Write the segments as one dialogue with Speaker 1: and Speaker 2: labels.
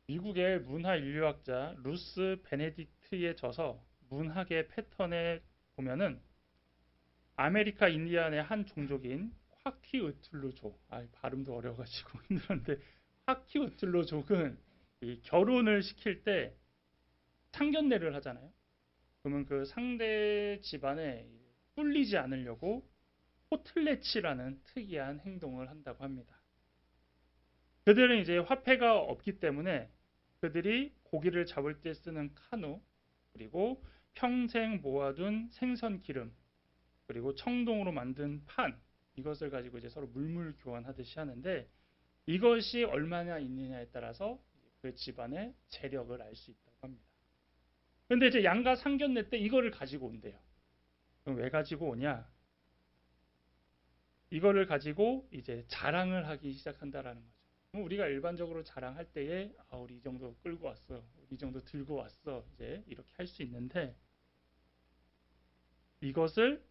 Speaker 1: 미국의 문화 인류학자 루스 베네딕트에 져서 문학의 패턴에 보면은 아메리카 인디안의 한 종족인 화키우틀루족, 발음도 어려워가지고 힘들었는데 화키우틀루족은 이 결혼을 시킬 때 상견례를 하잖아요. 그러면 그 상대 집안에 꿀리지 않으려고 포틀레치라는 특이한 행동을 한다고 합니다. 그들은 이제 화폐가 없기 때문에 그들이 고기를 잡을 때 쓰는 카누, 그리고 평생 모아둔 생선 기름, 그리고 청동으로 만든 판, 이것을 가지고 이제 서로 물물 교환하듯이 하는데, 이것이 얼마나 있느냐에 따라서 그 집안의 재력을 알 수 있다고 합니다. 그런데 이제 양가 상견례 때 이거를 가지고 온대요. 그럼 왜 가지고 오냐? 이거를 가지고 이제 자랑을 하기 시작한다라는 거죠. 우리가 일반적으로 자랑할 때에 우리 이 정도 끌고 왔어, 우리 이 정도 들고 왔어, 이제 이렇게 할 수 있는데, 이것을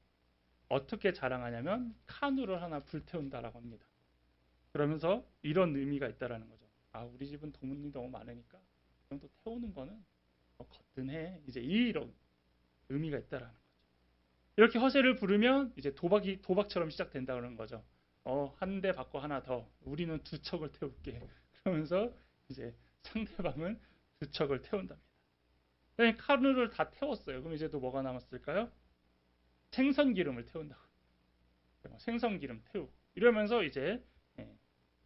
Speaker 1: 어떻게 자랑하냐면 카누를 하나 불태운다라고 합니다. 그러면서 이런 의미가 있다라는 거죠. 우리 집은 도문이 너무 많으니까 이 정도 태우는 거는 거뜬해. 이제 이런 의미가 있다라는 거죠. 이렇게 허세를 부르면 이제 도박처럼 시작된다는 거죠. 한 대 받고 하나 더. 우리는 두 척을 태울게. 그러면서 이제 상대방은 두 척을 태운답니다. 카누를 다 태웠어요. 그럼 이제 또 뭐가 남았을까요? 생선 기름을 태운다고. 생선 기름 태우고 이러면서 이제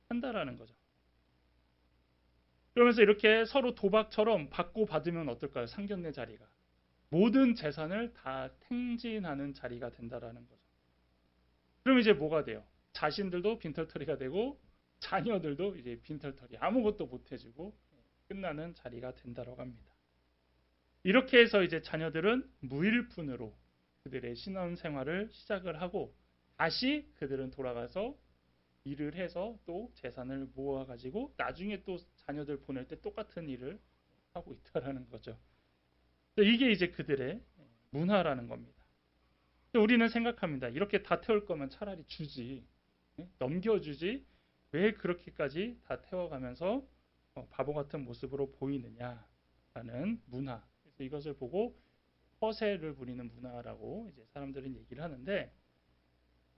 Speaker 1: 한다라는 거죠. 그러면서 이렇게 서로 도박처럼 받고 받으면 어떨까요? 상견례 자리가 모든 재산을 다 탱진하는 자리가 된다라는 거죠. 그럼 이제 뭐가 돼요? 자신들도 빈털터리가 되고 자녀들도 이제 빈털터리 아무것도 못 해주고 끝나는 자리가 된다라고 합니다. 이렇게 해서 이제 자녀들은 무일푼으로 그들의 신혼 생활을 시작을 하고 다시 그들은 돌아가서 일을 해서 또 재산을 모아가지고 나중에 또 자녀들 보낼 때 똑같은 일을 하고 있다라는 거죠. 이게 이제 그들의 문화라는 겁니다. 우리는 생각합니다. 이렇게 다 태울 거면 차라리 주지, 넘겨주지, 왜 그렇게까지 다 태워가면서 바보 같은 모습으로 보이느냐라는 문화. 그래서 이것을 보고 허세를 부리는 문화라고 이제 사람들은 얘기를 하는데,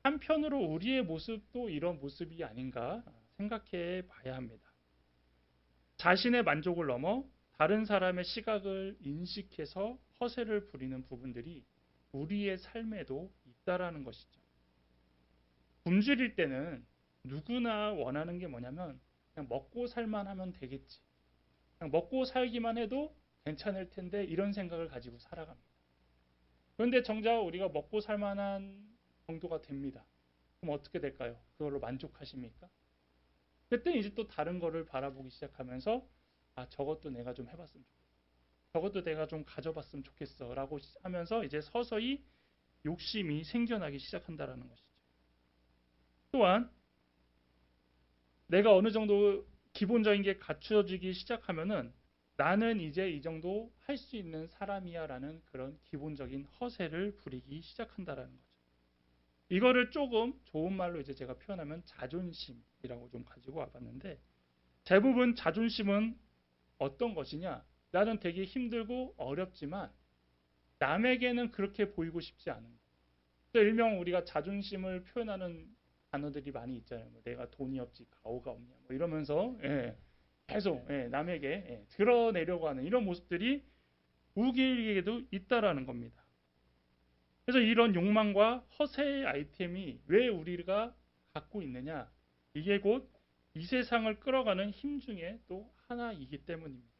Speaker 1: 한편으로 우리의 모습도 이런 모습이 아닌가 생각해 봐야 합니다. 자신의 만족을 넘어 다른 사람의 시각을 인식해서 허세를 부리는 부분들이 우리의 삶에도 있다라는 것이죠. 굶주릴 때는 누구나 원하는 게 뭐냐면 그냥 먹고 살만 하면 되겠지. 그냥 먹고 살기만 해도 괜찮을 텐데 이런 생각을 가지고 살아갑니다. 그런데 정작 우리가 먹고 살만한 정도가 됩니다. 그럼 어떻게 될까요? 그걸로 만족하십니까? 그때 이제 또 다른 거를 바라보기 시작하면서 저것도 내가 좀 해봤으면 좋겠어. 저것도 내가 좀 가져봤으면 좋겠어. 라고 하면서 이제 서서히 욕심이 생겨나기 시작한다라는 것이죠. 또한 내가 어느 정도 기본적인 게 갖춰지기 시작하면은 나는 이제 이 정도 할 수 있는 사람이야 라는 그런 기본적인 허세를 부리기 시작한다라는 거죠. 이거를 조금 좋은 말로 이제 제가 표현하면 자존심이라고 좀 가지고 와봤는데, 대부분 자존심은 어떤 것이냐? 나는 되게 힘들고 어렵지만 남에게는 그렇게 보이고 싶지 않은 거. 일명 우리가 자존심을 표현하는 단어들이 많이 있잖아요. 내가 돈이 없지 가오가 없냐 뭐 이러면서 계속 남에게 드러내려고 하는 이런 모습들이 우리에게도 있다라는 겁니다. 그래서 이런 욕망과 허세의 아이템이 왜 우리가 갖고 있느냐? 이게 곧 이 세상을 끌어가는 힘 중에 또 하나이기 때문입니다.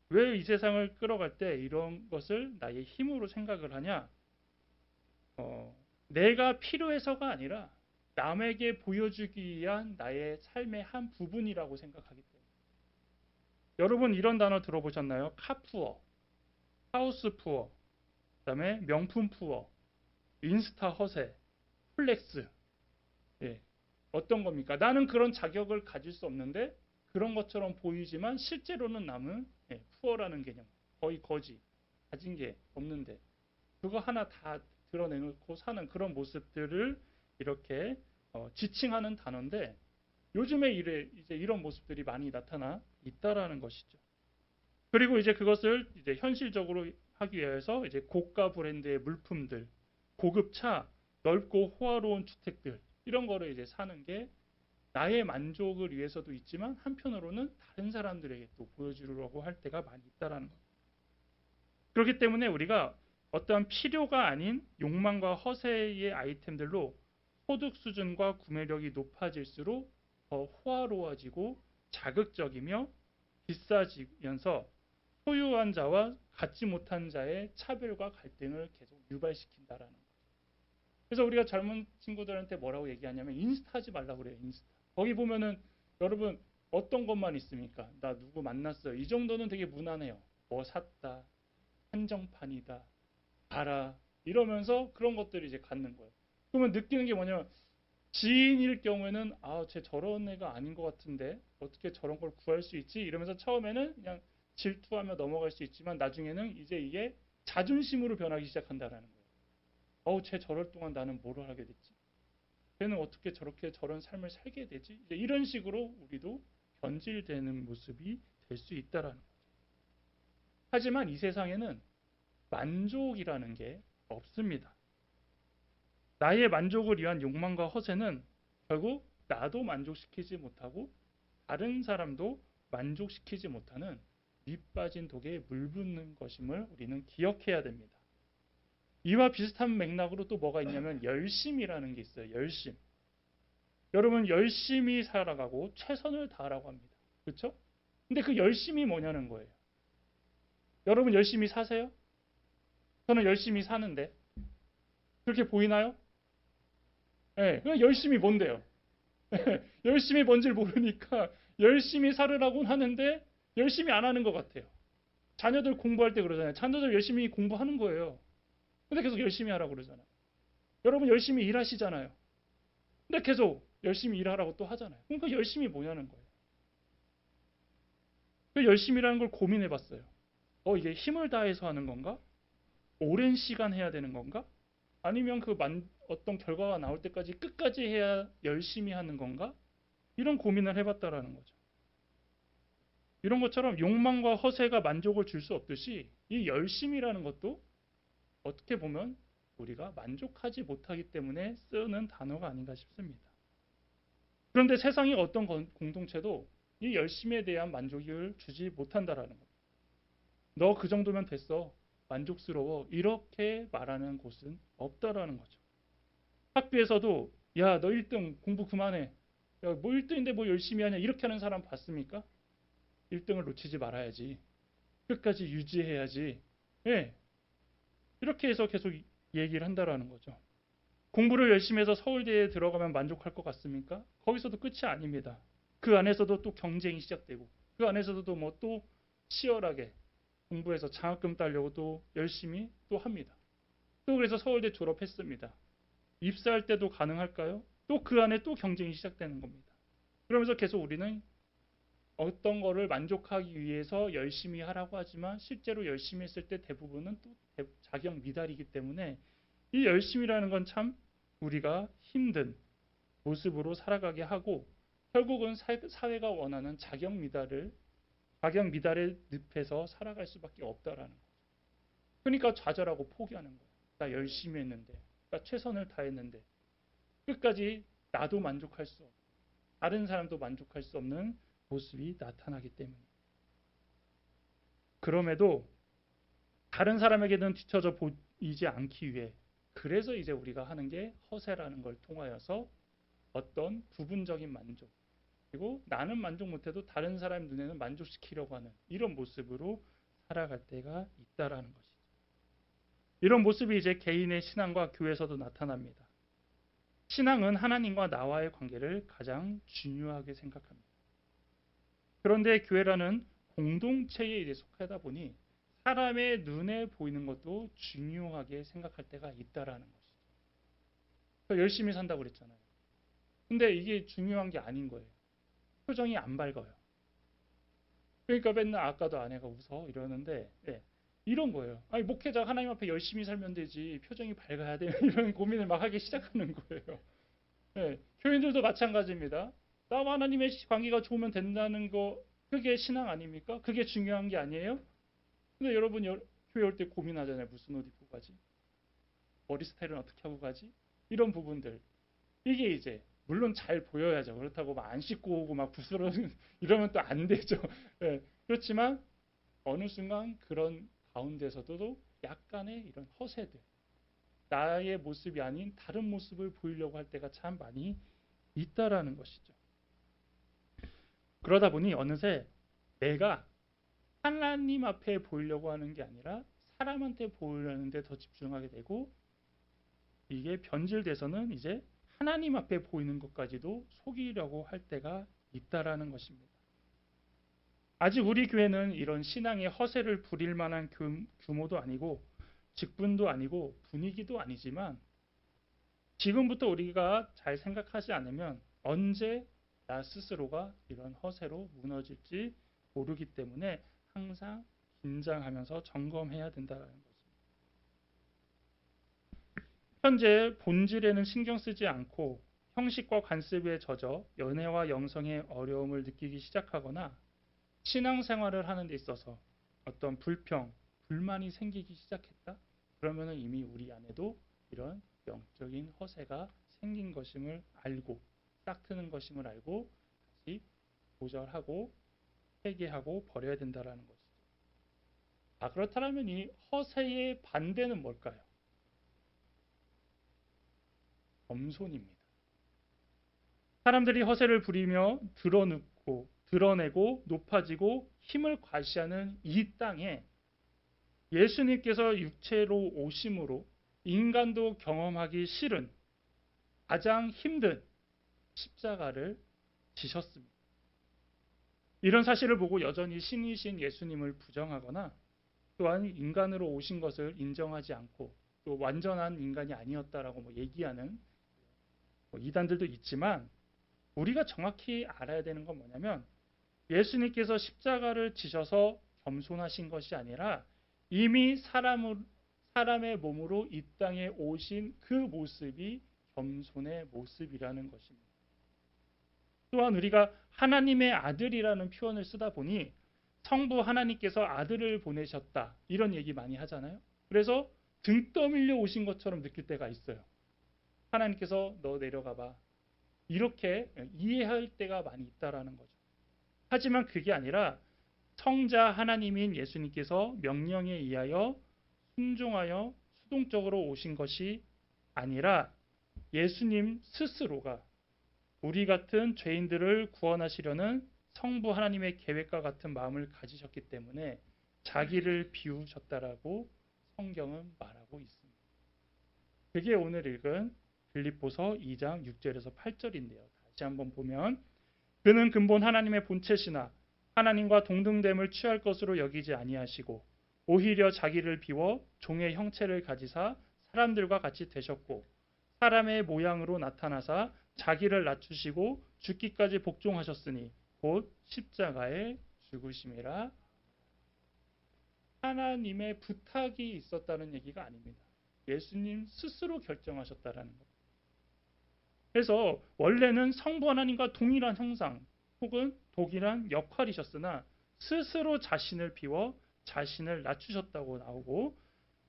Speaker 1: 왜 이 세상을 끌어갈 때 이런 것을 나의 힘으로 생각을 하냐? 내가 필요해서가 아니라 남에게 보여주기 위한 나의 삶의 한 부분이라고 생각하기 때문에. 여러분 이런 단어 들어보셨나요? 카푸어, 하우스푸어, 그다음에 명품푸어, 인스타 허세, 플렉스. 예. 어떤 겁니까? 나는 그런 자격을 가질 수 없는데 그런 것처럼 보이지만 실제로는 남은 푸어라는 개념, 거의 거지, 가진 게 없는데 그거 하나 다 드러내놓고 사는 그런 모습들을 이렇게 지칭하는 단어인데, 요즘에 이제 이런 모습들이 많이 나타나 있다라는 것이죠. 그리고 이제 그것을 이제 현실적으로 하기 위해서 이제 고가 브랜드의 물품들, 고급차, 넓고 호화로운 주택들 이런 거를 이제 사는 게 나의 만족을 위해서도 있지만 한편으로는 다른 사람들에게 또 보여주려고 할 때가 많이 있다라는 거예요. 그렇기 때문에 우리가 어떠한 필요가 아닌 욕망과 허세의 아이템들로 소득 수준과 구매력이 높아질수록 더 호화로워지고 자극적이며 비싸지면서 소유한 자와 갖지 못한 자의 차별과 갈등을 계속 유발시킨다라는 거예요. 그래서 우리가 젊은 친구들한테 뭐라고 얘기하냐면 인스타 하지 말라고 그래요. 인스타. 거기 보면은 여러분 어떤 것만 있습니까? 나 누구 만났어요. 이 정도는 되게 무난해요. 뭐 샀다. 한정판이다. 봐라. 이러면서 그런 것들을 이제 갖는 거예요. 그러면 느끼는 게 뭐냐면 지인일 경우에는 쟤 저런 애가 아닌 것 같은데 어떻게 저런 걸 구할 수 있지? 이러면서 처음에는 그냥 질투하며 넘어갈 수 있지만 나중에는 이제 이게 자존심으로 변하기 시작한다라는 거예요. 쟤 저럴 동안 나는 뭘 하게 됐지? 쟤는 어떻게 저렇게 저런 삶을 살게 되지? 이제 이런 식으로 우리도 변질되는 모습이 될 수 있다라는 거죠. 하지만 이 세상에는 만족이라는 게 없습니다. 나의 만족을 위한 욕망과 허세는 결국 나도 만족시키지 못하고 다른 사람도 만족시키지 못하는 밑빠진 독에 물 붓는 것임을 우리는 기억해야 됩니다. 이와 비슷한 맥락으로 또 뭐가 있냐면 열심이라는 게 있어요. 열심. 여러분 열심히 살아가고 최선을 다하라고 합니다. 그렇죠? 근데 그 열심이 뭐냐는 거예요. 여러분 열심히 사세요? 저는 열심히 사는데 그렇게 보이나요? 네, 열심히 뭔데요? 열심히 뭔지 모르니까 열심히 살으라고는 하는데 열심히 안 하는 것 같아요. 자녀들 공부할 때 그러잖아요. 자녀들 열심히 공부하는 거예요. 근데 계속 열심히 하라고 그러잖아요. 여러분 열심히 일하시잖아요. 근데 계속 열심히 일하라고 또 하잖아요. 그러니까 열심히 뭐냐는 거예요. 그 열심히라는 걸 고민해 봤어요. 이게 힘을 다해서 하는 건가? 오랜 시간 해야 되는 건가? 아니면 어떤 결과가 나올 때까지 끝까지 해야 열심히 하는 건가? 이런 고민을 해봤다라는 거죠. 이런 것처럼 욕망과 허세가 만족을 줄 수 없듯이 이 열심이라는 것도 어떻게 보면 우리가 만족하지 못하기 때문에 쓰는 단어가 아닌가 싶습니다. 그런데 세상의 어떤 공동체도 이 열심에 대한 만족을 주지 못한다라는 겁니다. 너 그 정도면 됐어. 만족스러워. 이렇게 말하는 곳은 없다라는 거죠. 학교에서도 야, 너 1등 공부 그만해. 야, 뭐 1등인데 뭐 열심히 하냐. 이렇게 하는 사람 봤습니까? 1등을 놓치지 말아야지. 끝까지 유지해야지. 예. 이렇게 해서 계속 얘기를 한다라는 거죠. 공부를 열심히 해서 서울대에 들어가면 만족할 것 같습니까? 거기서도 끝이 아닙니다. 그 안에서도 또 경쟁이 시작되고 그 안에서도 뭐 또 치열하게 공부해서 장학금 따려고 또 열심히 또 합니다. 또 그래서 서울대 졸업했습니다. 입사할 때도 가능할까요? 또 그 안에 또 경쟁이 시작되는 겁니다. 그러면서 계속 우리는 어떤 거를 만족하기 위해서 열심히 하라고 하지만 실제로 열심히 했을 때 대부분은 또 자격 미달이기 때문에 이 열심이라는 건 참 우리가 힘든 모습으로 살아가게 하고 결국은 사회가 원하는 자격 미달의 늪에서 살아갈 수밖에 없다라는 거죠. 그러니까 좌절하고 포기하는 거예요. 나 열심히 했는데, 나 최선을 다했는데 끝까지 나도 만족할 수 없고 다른 사람도 만족할 수 없는 모습이 나타나기 때문에 그럼에도 다른 사람에게는 뒤처져 보이지 않기 위해 그래서 이제 우리가 하는 게 허세라는 걸 통하여서 어떤 부분적인 만족 그리고 나는 만족 못해도 다른 사람 눈에는 만족시키려고 하는 이런 모습으로 살아갈 때가 있다라는 것이죠. 이런 모습이 이제 개인의 신앙과 교회에서도 나타납니다. 신앙은 하나님과 나와의 관계를 가장 중요하게 생각합니다. 그런데 교회라는 공동체에 이제 속하다 보니 사람의 눈에 보이는 것도 중요하게 생각할 때가 있다라는 것이죠. 열심히 산다고 그랬잖아요. 근데 이게 중요한 게 아닌 거예요. 표정이 안 밝아요. 그러니까 맨날 아까도 아내가 웃어 이러는데 이런 거예요. 아니 목회자 하나님 앞에 열심히 살면 되지 표정이 밝아야 돼 이런 고민을 막 하기 시작하는 거예요. 교인들도 마찬가지입니다. 나와 하나님의 관계가 좋으면 된다는 거 그게 신앙 아닙니까? 그게 중요한 게 아니에요? 근데 여러분 교회 올 때 고민하잖아요. 무슨 옷 입고 가지? 머리 스타일은 어떻게 하고 가지? 이런 부분들. 이게 이제 물론 잘 보여야죠. 그렇다고 막 안 씻고 오고 막 부스러운 이러면 또 안 되죠. 네. 그렇지만 어느 순간 그런 가운데서도 약간의 이런 허세들, 나의 모습이 아닌 다른 모습을 보이려고 할 때가 참 많이 있다라는 것이죠. 그러다 보니 어느새 내가 하나님 앞에 보이려고 하는 게 아니라 사람한테 보이려는 데 더 집중하게 되고 이게 변질돼서는 이제 하나님 앞에 보이는 것까지도 속이려고 할 때가 있다라는 것입니다. 아직 우리 교회는 이런 신앙의 허세를 부릴 만한 규모도 아니고 직분도 아니고 분위기도 아니지만 지금부터 우리가 잘 생각하지 않으면 언제 나 스스로가 이런 허세로 무너질지 모르기 때문에 항상 긴장하면서 점검해야 된다는 것입니다. 현재 본질에는 신경 쓰지 않고 형식과 관습에 젖어 연애와 영성의 어려움을 느끼기 시작하거나 신앙생활을 하는 데 있어서 어떤 불평, 불만이 생기기 시작했다? 그러면 이미 우리 안에도 이런 영적인 허세가 생긴 것임을 알고 싹트는 것임을 알고 다시 조절하고 회개하고 버려야 된다는 것이죠. 그렇다면 이 허세의 반대는 뭘까요? 겸손입니다. 사람들이 허세를 부리며 드러내고 높아지고 힘을 과시하는 이 땅에 예수님께서 육체로 오심으로 인간도 경험하기 싫은 가장 힘든 십자가를 지셨습니다. 이런 사실을 보고 여전히 신이신 예수님을 부정하거나 또한 인간으로 오신 것을 인정하지 않고 또 완전한 인간이 아니었다라고 얘기하는 이단들도 있지만 우리가 정확히 알아야 되는 건 뭐냐면 예수님께서 십자가를 지셔서 겸손하신 것이 아니라 이미 사람의 몸으로 이 땅에 오신 그 모습이 겸손의 모습이라는 것입니다. 또한 우리가 하나님의 아들이라는 표현을 쓰다 보니 성부 하나님께서 아들을 보내셨다 이런 얘기 많이 하잖아요. 그래서 등 떠밀려 오신 것처럼 느낄 때가 있어요. 하나님께서 너 내려가 봐. 이렇게 이해할 때가 많이 있다라는 거죠. 하지만 그게 아니라 성자 하나님인 예수님께서 명령에 의하여 순종하여 수동적으로 오신 것이 아니라 예수님 스스로가 우리 같은 죄인들을 구원하시려는 성부 하나님의 계획과 같은 마음을 가지셨기 때문에 자기를 비우셨다라고 성경은 말하고 있습니다. 그게 오늘 읽은 빌립보서 2장 6절에서 8절인데요. 다시 한번 보면 그는 근본 하나님의 본체시나 하나님과 동등됨을 취할 것으로 여기지 아니하시고 오히려 자기를 비워 종의 형체를 가지사 사람들과 같이 되셨고 사람의 모양으로 나타나사 자기를 낮추시고 죽기까지 복종하셨으니 곧 십자가에 죽으심이라. 하나님의 부탁이 있었다는 얘기가 아닙니다. 예수님 스스로 결정하셨다라는 것. 그래서 원래는 성부 하나님과 동일한 형상 혹은 동일한 역할이셨으나 스스로 자신을 비워 자신을 낮추셨다고 나오고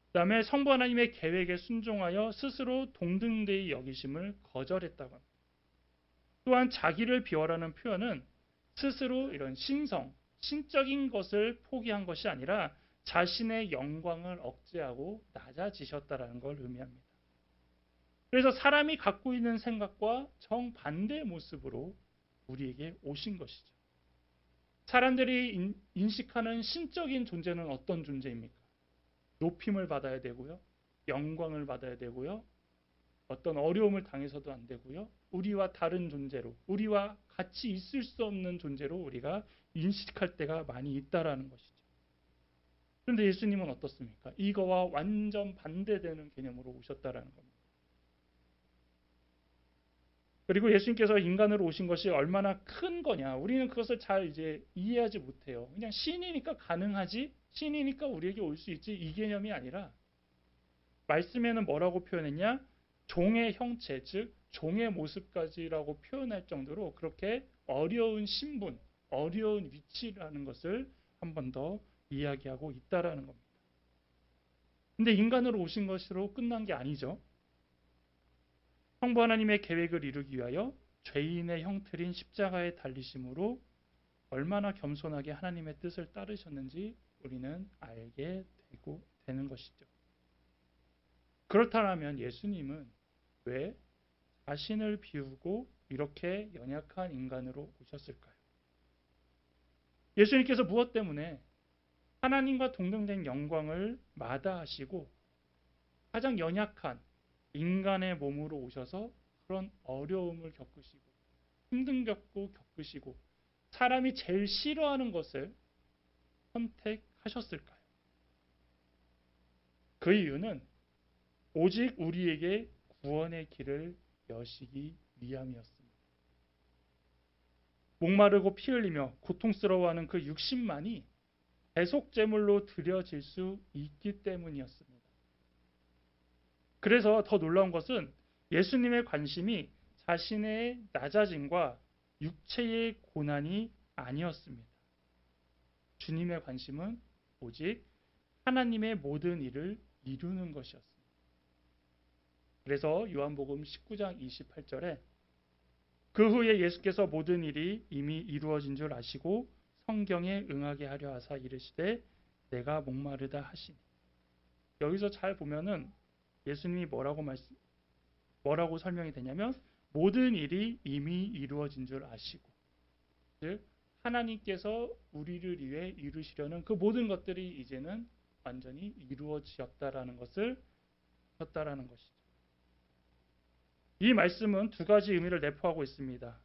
Speaker 1: 그다음에 성부 하나님의 계획에 순종하여 스스로 동등되이 여기심을 거절했다고 합니다. 또한 자기를 비워라는 표현은 스스로 이런 신적인 것을 포기한 것이 아니라 자신의 영광을 억제하고 낮아지셨다라는 걸 의미합니다. 그래서 사람이 갖고 있는 생각과 정반대의 모습으로 우리에게 오신 것이죠. 사람들이 인식하는 신적인 존재는 어떤 존재입니까? 높임을 받아야 되고요. 영광을 받아야 되고요. 어떤 어려움을 당해서도 안 되고요. 우리와 다른 존재로, 우리와 같이 있을 수 없는 존재로 우리가 인식할 때가 많이 있다라는 것이죠. 그런데 예수님은 어떻습니까? 이거와 완전 반대되는 개념으로 오셨다라는 겁니다. 그리고 예수님께서 인간으로 오신 것이 얼마나 큰 거냐. 우리는 그것을 잘 이제 이해하지 못해요. 그냥 신이니까 가능하지, 신이니까 우리에게 올 수 있지 이 개념이 아니라 말씀에는 뭐라고 표현했냐? 종의 형체, 즉 종의 모습까지라고 표현할 정도로 그렇게 어려운 신분, 어려운 위치라는 것을 한 번 더 이야기하고 있다라는 겁니다. 근데 인간으로 오신 것으로 끝난 게 아니죠. 성부 하나님의 계획을 이루기 위하여 죄인의 형틀인 십자가에 달리심으로 얼마나 겸손하게 하나님의 뜻을 따르셨는지 우리는 알게 되는 것이죠. 그렇다면 예수님은 왜 자신을 비우고 이렇게 연약한 인간으로 오셨을까요? 예수님께서 무엇 때문에 하나님과 동등된 영광을 마다하시고 가장 연약한 인간의 몸으로 오셔서 그런 어려움을 겪으시고 힘든 겪으시고 사람이 제일 싫어하는 것을 선택하셨을까요? 그 이유는 오직 우리에게 구원의 길을 여시기 위함이었습니다. 목마르고 피 흘리며 고통스러워하는 그 육신만이 대속제물로 드려질 수 있기 때문이었습니다. 그래서 더 놀라운 것은 예수님의 관심이 자신의 낮아짐과 육체의 고난이 아니었습니다. 주님의 관심은 오직 하나님의 모든 일을 이루는 것이었습니다. 그래서 요한복음 19장 28절에 그 후에 예수께서 모든 일이 이미 이루어진 줄 아시고 성경에 응하게 하려 하사 이르시되 내가 목마르다 하시니. 여기서 잘 보면은 예수님이 뭐라고 설명이 되냐면 모든 일이 이미 이루어진 줄 아시고, 즉 하나님께서 우리를 위해 이루시려는 그 모든 것들이 이제는 완전히 이루어지었다라는 것을 하셨다라는 것이죠. 이 말씀은 두 가지 의미를 내포하고 있습니다.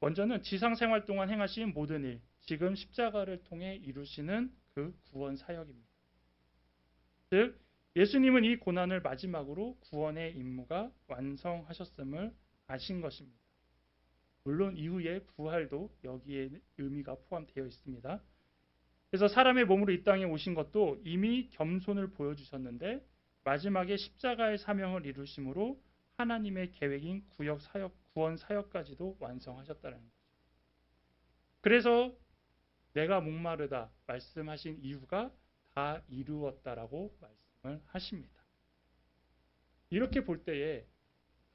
Speaker 1: 먼저는 지상 생활 동안 행하신 모든 일, 지금 십자가를 통해 이루시는 그 구원 사역입니다. 즉 예수님은 이 고난을 마지막으로 구원의 임무가 완성하셨음을 아신 것입니다. 물론 이후의 부활도 여기에 의미가 포함되어 있습니다. 그래서 사람의 몸으로 이 땅에 오신 것도 이미 겸손을 보여주셨는데 마지막에 십자가의 사명을 이루심으로 하나님의 계획인 구원 사역까지도 완성하셨다는 거죠. 그래서 내가 목마르다 말씀하신 이유가 다 이루었다라고 말씀을 하십니다. 이렇게 볼 때에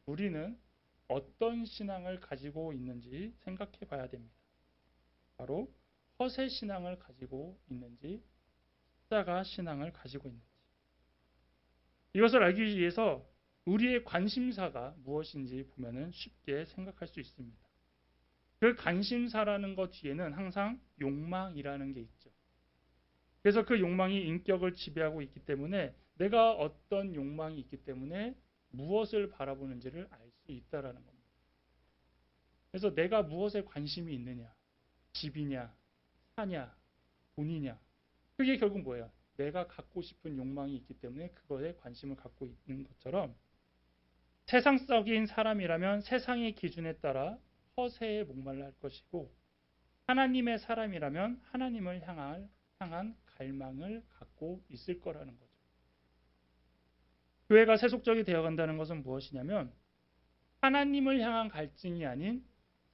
Speaker 1: 우리는 어떤 신앙을 가지고 있는지 생각해 봐야 됩니다. 바로 허세 신앙을 가지고 있는지 십자가 신앙을 가지고 있는지. 이것을 알기 위해서 우리의 관심사가 무엇인지 보면은 쉽게 생각할 수 있습니다. 그 관심사라는 것 뒤에는 항상 욕망이라는 게 있죠. 그래서 그 욕망이 인격을 지배하고 있기 때문에 내가 어떤 욕망이 있기 때문에 무엇을 바라보는지를 알 수 있다라는 겁니다. 그래서 내가 무엇에 관심이 있느냐, 집이냐, 사냐, 돈이냐, 그게 결국 뭐예요? 내가 갖고 싶은 욕망이 있기 때문에 그거에 관심을 갖고 있는 것처럼 세상적인 사람이라면 세상의 기준에 따라 허세에 목말라 할 것이고 하나님의 사람이라면 하나님을 향한 갈망을 갖고 있을 거라는 거죠. 교회가 세속적이 되어간다는 것은 무엇이냐면 하나님을 향한 갈증이 아닌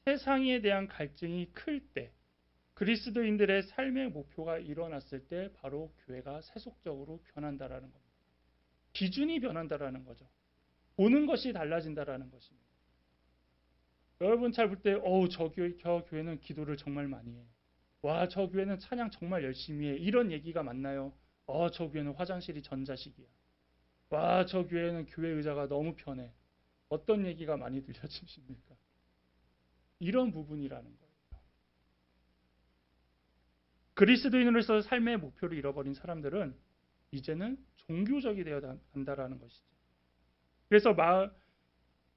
Speaker 1: 세상에 대한 갈증이 클 때, 그리스도인들의 삶의 목표가 일어났을 때 바로 교회가 세속적으로 변한다라는 겁니다. 기준이 변한다라는 거죠. 보는 것이 달라진다라는 것입니다. 여러분 잘 볼 때, 저 교회는 기도를 정말 많이 해. 와, 저 교회는 찬양 정말 열심히 해. 이런 얘기가 맞나요? 저 교회는 화장실이 전자식이야. 와, 저 교회는 교회 의자가 너무 편해. 어떤 얘기가 많이 들려지십니까? 이런 부분이라는 거예요. 그리스도인으로서 삶의 목표를 잃어버린 사람들은 이제는 종교적이 되어 간다라는 것이죠. 그래서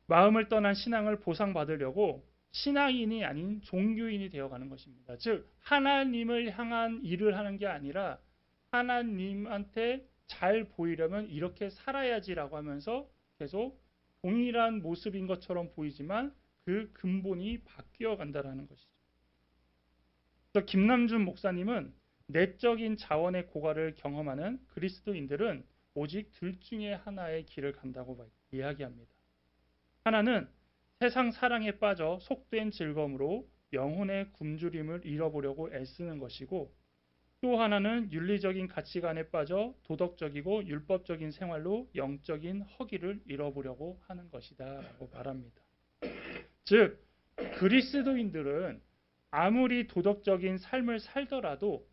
Speaker 1: 마음을 떠난 신앙을 보상받으려고 신앙인이 아닌 종교인이 되어가는 것입니다. 즉 하나님을 향한 일을 하는 게 아니라 하나님한테 잘 보이려면 이렇게 살아야지라고 하면서 계속 동일한 모습인 것처럼 보이지만 그 근본이 바뀌어 간다라는 것이죠. 그래서 김남준 목사님은 내적인 자원의 고갈을 경험하는 그리스도인들은 오직 둘 중에 하나의 길을 간다고 이야기합니다. 하나는 세상 사랑에 빠져 속된 즐거움으로 영혼의 굶주림을 잃어보려고 애쓰는 것이고, 또 하나는 윤리적인 가치관에 빠져 도덕적이고 율법적인 생활로 영적인 허기를 잃어보려고 하는 것이다 라고 말합니다. 즉 그리스도인들은 아무리 도덕적인 삶을 살더라도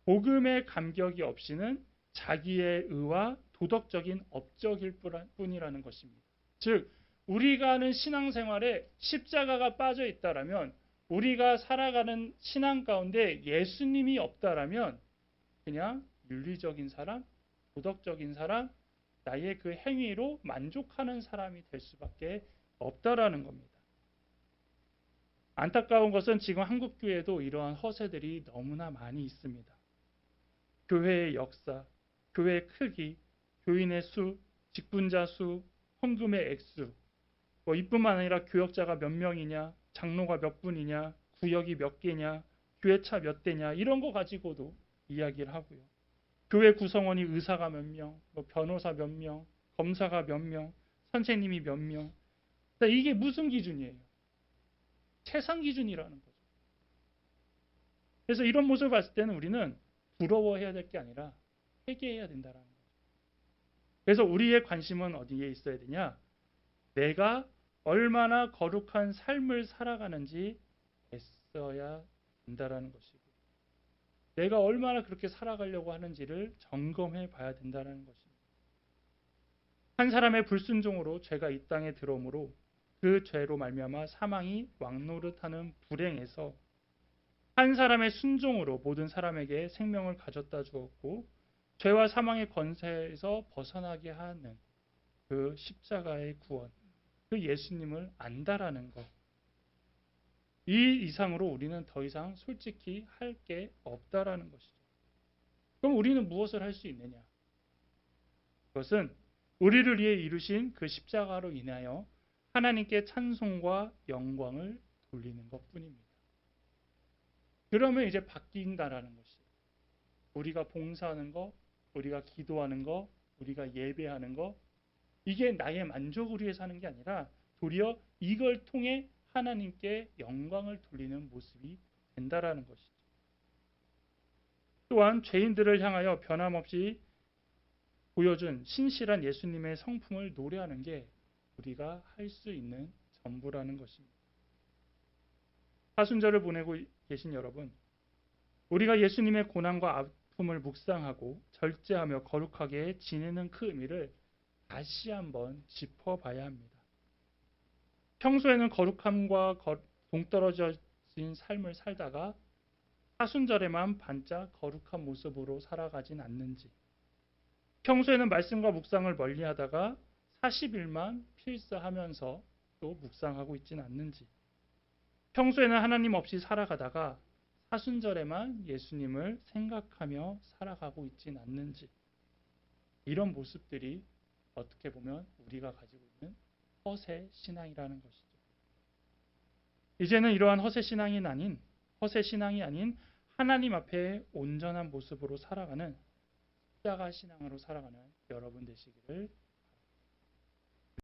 Speaker 1: 복음의 감격이 없이는 자기의 의와 도덕적인 업적일 뿐이라는 것입니다. 즉 우리가 하는 신앙생활에 십자가가 빠져 있다라면, 우리가 살아가는 신앙 가운데 예수님이 없다라면 그냥 윤리적인 사람, 도덕적인 사람, 나의 그 행위로 만족하는 사람이 될 수밖에 없다라는 겁니다. 안타까운 것은 지금 한국 교회에도 이러한 허세들이 너무나 많이 있습니다. 교회의 역사, 교회의 크기, 교인의 수, 직분자 수, 헌금의 액수, 이뿐만 아니라 교역자가 몇 명이냐, 장로가 몇 분이냐, 구역이 몇 개냐, 교회차 몇 대냐, 이런 거 가지고도 이야기를 하고요. 교회 구성원이 의사가 몇 명, 변호사 몇 명, 검사가 몇 명, 선생님이 몇 명. 이게 무슨 기준이에요? 세상 기준이라는 거죠. 그래서 이런 모습을 봤을 때는 우리는 부러워해야 될 게 아니라 회개해야 된다는 거죠. 그래서 우리의 관심은 어디에 있어야 되냐? 내가 얼마나 거룩한 삶을 살아가는지 애써야 된다는 것이고, 내가 얼마나 그렇게 살아가려고 하는지를 점검해 봐야 된다는 것입니다. 한 사람의 불순종으로 죄가 이 땅에 들어오므로 그 죄로 말미암아 사망이 왕노릇하는 불행에서 한 사람의 순종으로 모든 사람에게 생명을 가져다 주었고, 죄와 사망의 권세에서 벗어나게 하는 그 십자가의 구원, 그 예수님을 안다라는 것. 이 이상으로 우리는 더 이상 솔직히 할 게 없다라는 것이죠. 그럼 우리는 무엇을 할 수 있느냐? 그것은 우리를 위해 이루신 그 십자가로 인하여 하나님께 찬송과 영광을 돌리는 것뿐입니다. 그러면 이제 바뀐다라는 것이에요. 우리가 봉사하는 것, 우리가 기도하는 것, 우리가 예배하는 것, 이게 나의 만족을 위해서 하는 게 아니라 도리어 이걸 통해 하나님께 영광을 돌리는 모습이 된다라는 것이죠. 또한 죄인들을 향하여 변함없이 보여준 신실한 예수님의 성품을 노래하는 게 우리가 할 수 있는 전부라는 것입니다. 사순절을 보내고 계신 여러분, 우리가 예수님의 고난과 아픔을 묵상하고 절제하며 거룩하게 지내는 그 의미를 다시 한번 짚어봐야 합니다. 평소에는 거룩함과 동떨어진 삶을 살다가 사순절에만 반짝 거룩한 모습으로 살아가진 않는지, 평소에는 말씀과 묵상을 멀리하다가 40일만 필사하면서 또 묵상하고 있지는 않는지, 평소에는 하나님 없이 살아가다가 사순절에만 예수님을 생각하며 살아가고 있지는 않는지, 이런 모습들이 어떻게 보면 우리가 가지고 있는 허세 신앙이라는 것이죠. 이제는 이러한 허세 신앙이 아닌 하나님 앞에 온전한 모습으로 살아가는 십자가 신앙으로 살아가는 여러분 되시기를